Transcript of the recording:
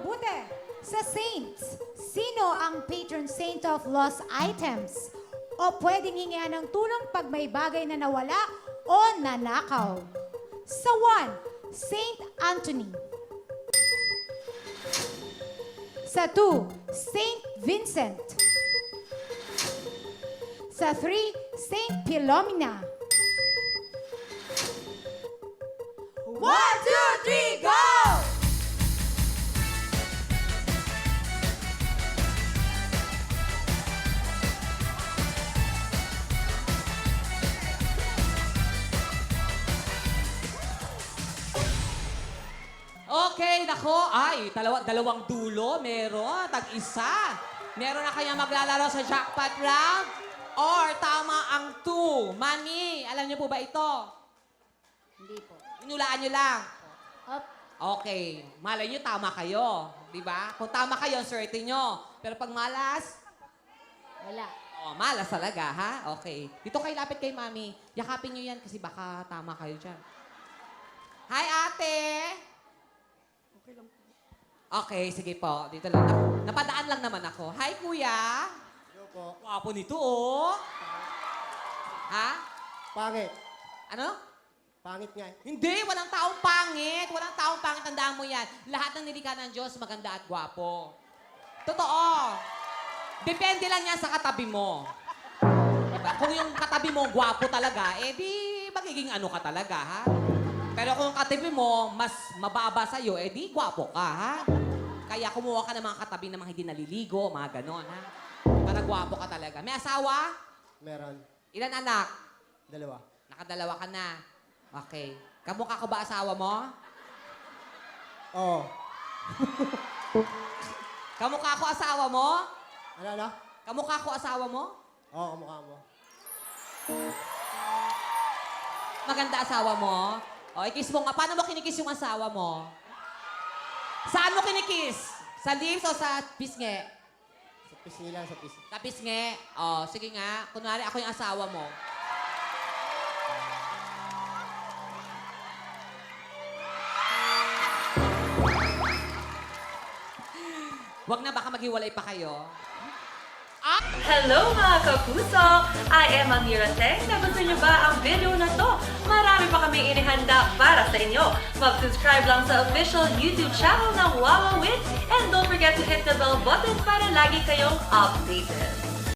mabuti. Sa saints, sino ang patron saint of lost items? O pwedeng hingian ng tulong pag may bagay na nawala o nanakaw? Sa 1, Saint Anthony. Sa 2, Saint Vincent. Sa 3, Saint Philomena. 1, 2, 3, go! Okay, nako. Ay, dalawang dulo. Meron. Tag-isa. Meron na kaya maglalaro sa jackpot round? Or tama ang 2? Mami, alam niyo po ba ito? Hindi po. Inulaan niyo lang. Up. Okay. Malay niyo, tama kayo. Di ba? Kung tama kayo, swerte niyo. Pero pag malas, Wala. oh, malas talaga, ha? Okay. Dito kayo lapit kay Mami. Yakapin niyo yan kasi baka tama kayo dyan. Hi, ate! Okay, sige po. Dito lang. Napadaan lang naman ako. Hi, kuya. Hello po. Wapo nito, oh. Ha? Pangit. Ano? Pangit nga. Hindi, walang taong pangit. Walang taong pangit. Tandaan mo yan. Lahat ng nilikha ng Diyos, maganda at gwapo. Totoo. Depende lang yan sa katabi mo. Diba? Kung yung katabi mo gwapo talaga, eh di magiging ano ka talaga, ha? Pero kung katabi mo, mas mababa sa'yo, eh di gwapo ka, ha? Kaya kumuha ka ng mga katabi na mga hindi naliligo, mga ganon, ha? Para gwapo ka talaga. May asawa? Meron. Ilan anak? 2. Nakadalawa ka na. Okay. Kamukha ko ba asawa mo? Oo. Kamukha ko asawa mo? Ano? Kamukha ko asawa mo? Oo, mukha mo. Maganda asawa mo? O, ikis mo nga. Paano mo kinikiss yung asawa mo? Saan mo kinikiss? Sa lips o sa pisngi? Sa pisngi lang, sa pisngi. Sa pisngi. O, sige nga. Kunwari ako yung asawa mo. Wag na, baka maghiwalay pa kayo. Hello mga kapuso! I am Amira Teng. Nagustuhan niyo ba ang video na to? Marami pa kami inihanda para sa inyo. Mag-subscribe lang sa official YouTube channel ng Wawa Wins and don't forget to hit the bell button para lagi kayong updated.